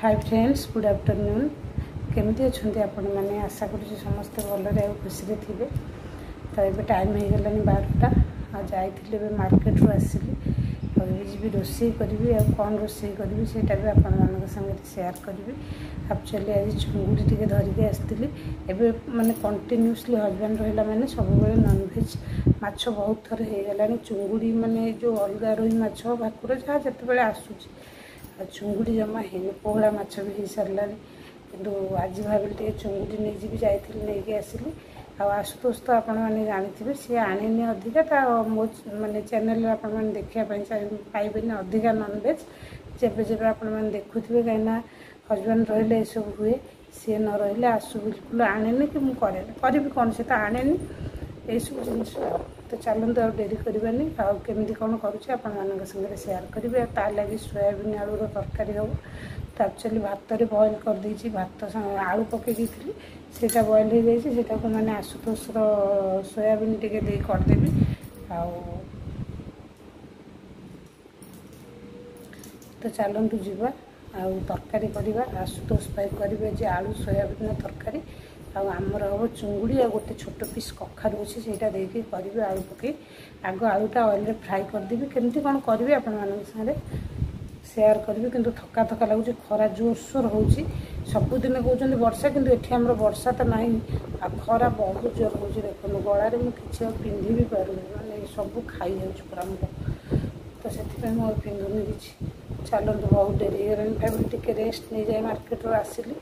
Hi friends, good afternoon. केमती अच्छा आपण मैंने आशा करुँचे समस्ते भलरे खुशी थे। तो ये टाइम हो गला 12टा आ जाइए मार्केट रू आसली जी रोषे करी कौन रोषे करी से आपण मान संगे शेयर करी। एक्चुअली आज चुंगुड़ी टी धरिकी आसती एवं माने कंटिन्यूसली हजबैंड रहा मैंने सब नॉनवेज माछ बहुत थर हो गला। चुंगुड़ी माने जो अलग रोही माछ भाकुर जहाँ जिते आसूँ चुंगुड़ी जमा है पोहड़ा माछ भी हो सारा किंतु आज भाविली टे चुंगुड़ी नहीं भी जाइए आसली आशुतोष तो आपण मैंने जानते सी आने अधिका मो माने चैनल आपण मैंने देखापी पाइबे अधिका नॉनवेज जब जब आपण मैंने देखुए कहीं हजबैंड रही ये सब हुए सी न रही आसु बिल्कुल आने कि मुझे करी कौन से तो आने यही सब जिनस। तो चलते आउ डेरी करवानी आमती कौन करुचे संगे शेयर करेंगे तार लगी सोयाबीन आलूर तरकारी हम। तो एक्चुअली भात बॉयल कर देती भात आलू पकई सेटा बॉयल हो जाता को मैंने आशुतोषर सोयाबीन टे करदेवी तो चलतु जीवा आउ तरकारी करवा आशुतोष करेंगे जे आलू सोयाबीन तरकारी आमर हम चुंगुड़ी आ गोटे छोट पीस कखारू अच्छे से करेंगे आलू पकई आग आलूटा ऑयल फ्राए करदेवी केमती कौन करेंगे आपण मान शेयर करी किंतु थका थका लगुच खरा जोरसोर हो सबुदिन कहते वर्षा किंतु एठी हमर वर्षा तो ना खरा बहुत जोर हो देखो गलार मुझे पिंधि भी पारूनी माने सब खाई पूरा मुझे तो से पिंधुनी कि चलते बहुत डेरी भाई टे रेस्ट नहीं जाए मार्केट रू आसली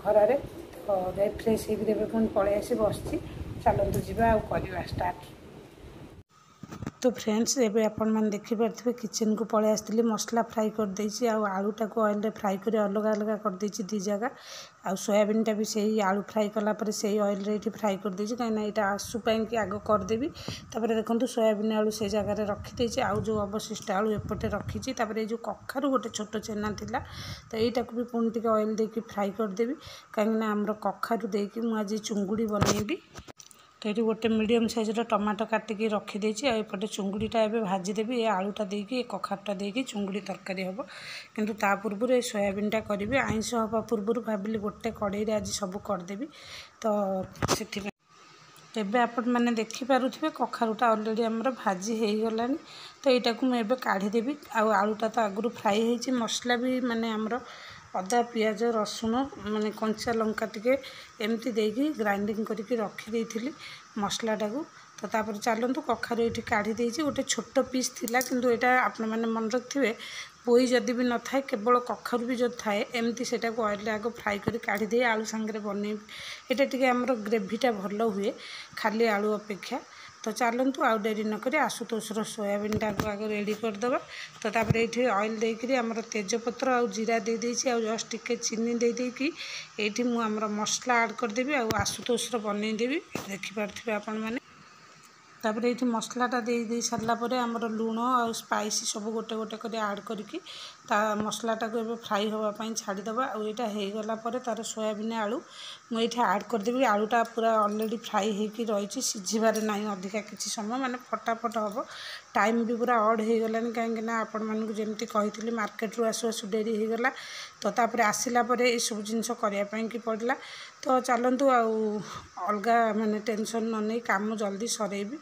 खरारे तो जाए फ्रेश होकर पुणी पलि आसी बस चलतु जा करवा स्टार्ट। तो फ्रेंड्स एबे आपण मैंने देखिपे किचन को पलि आसती मसला फ्राए कर देछि आलूटा को ऑयल फ्राए कर अलग अलग कर देछि दी जगह आ सोयाबीन टा भी सही आलू फ्राए कलापर से ऑयल रे फ्राए कर देछि कहीं यहाँ आसु कि आग करदेवी तापर देखो सोयाबीन आलू से जगह रखी आउ जो अवशिष्ट आलू एपटे रखी ये जो कखारू गोटे छोट चेना थिला तो यहीटा भी पुणी टे ऑयल देकी फ्राए करदेवी कहीं आमर कखारू देकी मुझे चुंगुड़ी बनैबी। तो ये गोटे मीडियम साइजर टमाटो काटिकी रखीदे एपटे चुंगुड़ीटा एवं भाजीदेवी ये आलूटा देकी कखारटा देकी चुंगुड़ी तरकारी हम किंतु ता पूर्व सोयाबीनटा करी आइंष हवा पूर्व भाविली गोटे कड़े आज सब करदेवी तो से एबे आपण मैंने देखिपे कखारूटा अलरेडी आमर भाजी हो गला। तो यहाँ को मुझे काढ़ीदेवी आलूटा तो आगु फ्राए हो मसला भी माने आमर अदा पियाज रसुण माने कंचा लंका टिके एमती देकी ग्राइंडिंग करके रखी मसलाटा को। तो तापर चलतु कखारू ये काढ़ी देछि गोटे छोट पीस थिला किंतु एटा आपण मैंने मन रखिथे पोई जदि भी न थाए केवल कखारू भी जो थाए एमती सेटा को ऑयल आग फ्राए कर काढ़ी दे आलू सांगे बनैबी एटा टिके आमर ग्रेवीटा भल हुए खाली आलू अपेक्षा। तो चलतु आउ डेरी नक आशुतोषर सोयाबीन टा को आगे रेडी करदे। तो तापर ये ऑयल देकर आमर तेजपत्र आउ जीरा दे देछि आउ जस्ट टिके चीनी दे देकी एठी मु आमर मसला ऐड करदेवी आशुतोषर बनईदेवी देखिपे आपण मैंने। तापर ये मसलाटा दे सारापर आमर लुण आ स्पाइसी सब गोटे गोटे कर ऐड करके मसलाटा को एबे फ्राई होगापाई छाड़ीदबा आईटा हो गला तार सोयाबीन आलू मुझे ऐड करदेवी आलूटा पूरा ऑलरेडी फ्राई होकी रही सीझीबार ना अधिका किसी समय माने फटाफट हम टाइम भी पूरा अड हो गलानी कहीं आपण मानक जमी कही मार्केट रू आसु आसु डेरी हो गला। तो तापर आसला ये सब जिनस करने की पड़ला। तो चलतु अलग माने टेंशन न नहीं काम जल्दी सरेबी।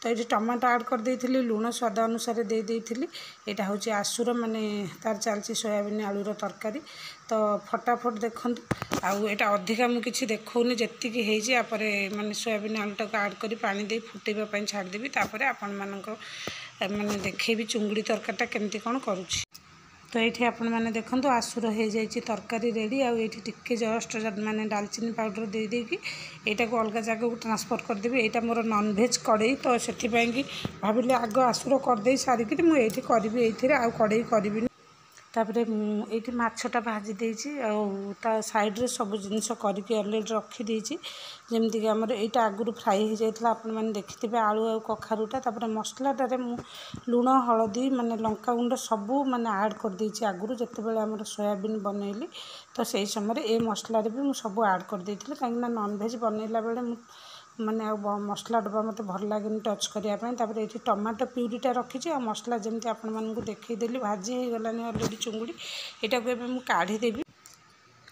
तो ये टमाटो ऐड कर देइथिली लुण स्वाद अनुसार दे देइथिली एटा होची आसुर माने तार चलची सोयाबीन आलूर तरकारी। तो फटाफट देखंतु एटा अधिका मु किछि देखौनी जेतिकी हेजी आपरे माने सोयाबीन आलूटा को ऐड करी पानी दे फुटेबा पई छाड़ देबी तापर आपण मानक माने देखेबी चुंगुड़ी तरकारीटा केमती कोन करूची। तो ये आपण मैंने देखो आसुर हो जाए तरकारी रेडी आउे टिके जस्ट माने दालचीनी पाउडर दे देकी यहाँ को अलग जगह को ट्रांसफर करदेवी यहाँ मोर नॉनवेज कड़े तो से भाविली आग आसुर करदे सारिकी मुझे करी ये कड़े करी तापर ये मछटा भाजी देछि ता साइड रे सब जिनस करके ऑलरेडी रखी जमीक आमर यहाँ आगुरी फ्राए हो जाता आपण मैंने देखिथे आलू आ कखारूटा तापर मसलाटारे मु लुण हलदी माने लंका गुंड सबू माने ऐड कर देछि आगुरी जेतेबेले आमर सोयाबीन बनैली तो सही समय ए मसला भी मुझे सब ऐड कर देइथिले कहीं नॉनवेज बनैला बेले माने मसला डब्बा मत भल लगे टच करने। ये टमाटो प्यूरीटा रखी आ मसला जमी आपण मानक देखईदेली भाजी हो गलानी अलरेडी चुंगुड़ी यहाँ को एबे मु काढ़ी देबी।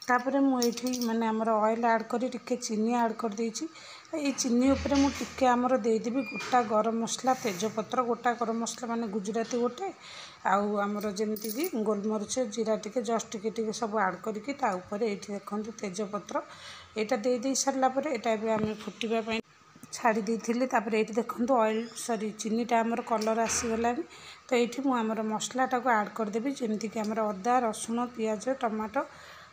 तापर मुझे माने आमर ऑयल ऐड करी टिके चीनी ऐड कर देछि। ये चीनी उपरे मु टिके आमर देदेवी गोटा गरम मसला तेजपत्र गोटा गरम मसला माने गुजराती गोटे आउ आमर जमीती कि गोलमरीच जीरा टिके जस्ट टिके सब ऐड करके ता ऊपर ये देखो तेजपत्र यहाँ दे दे सारा पर यहाँ आम फुटापी छाड़ी देती। तापर ये देखो ऑयल सॉरी चीनीटा आमर कलर आसीगला। तो ये मुझे मसलाटा को ऐड करदेवी जमीक आमर अदा रसुण पियाज टमाटो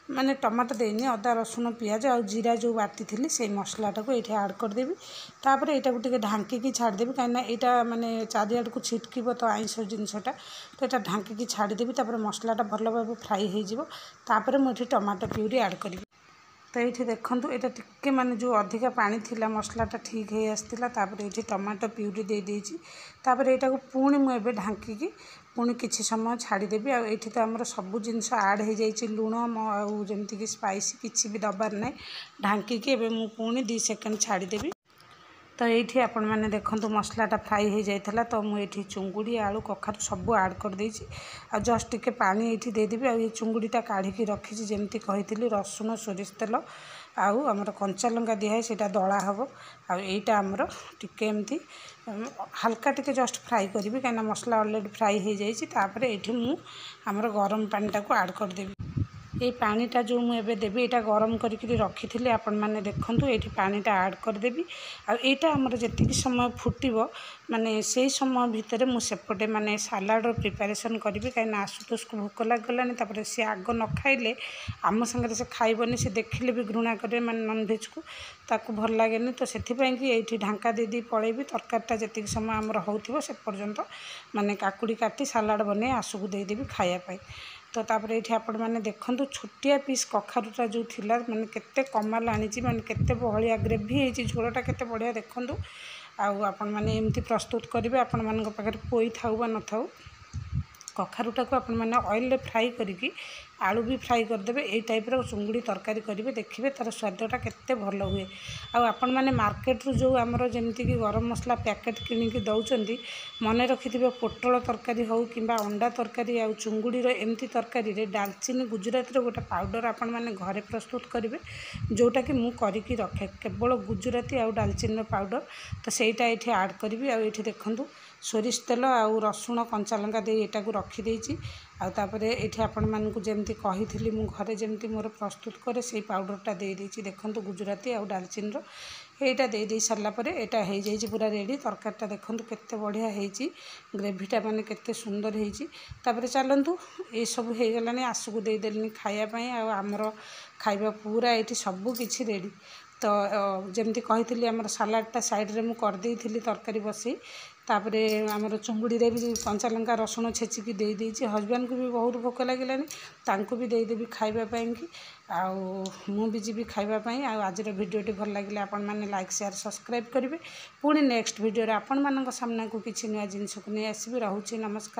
माने टमाटो देनी अदा रसुण पियाज आ जीरा जो बाटी थी से मसलाटा को ये ऐड करदेवी। तापर यहाँ को ढांकी छाड़देवी कहीं यहाँ माने चारिआड को छिटक तो आइंस जिनसटा तो यहाँ ढांकी छाड़देवी। तापर मसलाटा भल भाव फ्राई होपर मुझे टमाटो प्यूरी ऐड करी। तो ये देखूँ यहाँ टिके माने जो अधिका पानी थिला मसलाटा ठीक है आसला। तापर ये टमाटो प्यूरी दे देछि। तापर यहाँ को पुणी मुझे ढांकी पुणी किछि समय छाड़देवी। आ ये तो आमर सब जिनस ऐड हो जाइए लुण आमती स्पाइसी किसी भी दबार ना ढांकी पुणी 2 सेकेंड छाड़देवी। तो ये आपण मैंने देखो मसलाटा फ्राई हो जाता तो मुझे चुंगुड़ी आलू कखारू सब ऐड कर देछि। आ जस्ट टिके पानी ये देदेवी। आ ये चुंगुड़ीटा काढ़ी रखी जमती कही रसुण सोरिष तेल आउ आमर कंचा लंका दिहाए से दला हम आईटा आमर टिके एमती हल्का टिके जस्ट फ्राई करी कहीं मसला ऑलरेडी फ्राई हो जापर ये मुझे गरम पानीटा को ऐड करदेवी। ये पानीटा जो मुझे देवी यहाँ गरम करके रखी थी आपण मैंने देखूँ ये पानीटा ऐड करदेवी। आईटा आमर जी समय फुटब माने से समय भितर मुझेपटे माने सालाडर प्रिपारेसन करी कहीं आशुतोष को भोक लगलानी। तापर सी आग न खाइले आम सागर से खाइबनी से देखिले भी घृणा करे माने नॉनवेज को ताकू भल लगे। तो से ये ढांका दे दी पलैबी तरकारीटा जी समय आमर हो से पर्यंत माने काकुड़ी काटी सालाड बने आशु को देदेवी खायापाई। तो तापर ये आपण मैंने देखो छोटिया पीस कखारूटा जो थिला माने केते कमाल आनी माने केते बहलिया ग्रेवी होती झोलटा केते बढ़िया देखूँ। आपण मैंने एमती प्रस्तुत करेंगे आपण मान पाखे पोई थाउ बा न थाउ कखारूटा को आपण मैंने ऑयल फ्राई करी आलू भी फ्राई करदे ये टाइप चुंगुड़ी तरकारी करेंगे देखिए तार स्वादटा केते भल हुए। आपण मैंने मार्केट रू जो आमर जमीती कि गरम मसला पैकेट किणिकी दौरान मन रखिथे पोटल तरकारी हो कि अंडा तरकारी आ चुंगुड़ी एमती तरकारी रे डालचीनी गुजराती गोटे पाउडर आपण मैंने घरे प्रस्तुत करेंगे जोटा कि मुझे करके रखे केवल गुजराती आ डालचीनी पाउडर। तो सहीटा ये ऐड करी आ देखूँ सोरिष तेल आउ रसुण कंचा लंका दे यहाँ को रखीदे आपर ये आपण मानक जमी कही मु घरे जमी मोर प्रस्तुत करे से पाउडरटा दे देछि। देखो गुजराती आउ डालचीन यहाँ दे दे सारापर यहाँ हो जाए पूरा रेडी तरकारीटा देखो केते बढ़िया होती ग्रेवीटा माने केते सुंदर होती। चलतु ये सब हो गलानी आशु को देदेली खायापाई आमर खाइबा पूरा ये सब किछि रेडी। तो जमती कही आमर सालाडटा साइड्रे मुझे करदे तरकारी बसई तापरे आमर चुंगुड़ी भी कंचा लंका रसुण छेचिकी दे देछि। हजबैंड को भी बहुत भोक लगिलानी तांको भी देदेवी खाइबापाई कि मु भी जीवी खाइबापाई। आज भिडियोटी भल लगे आपण मैंने लाइक शेयर सब्सक्राइब करेंगे। पुणी नेक्स्ट भिडियो आपण मान सामना को किसी नुआ जिनस को नहीं आसबि। रहुछि नमस्कार।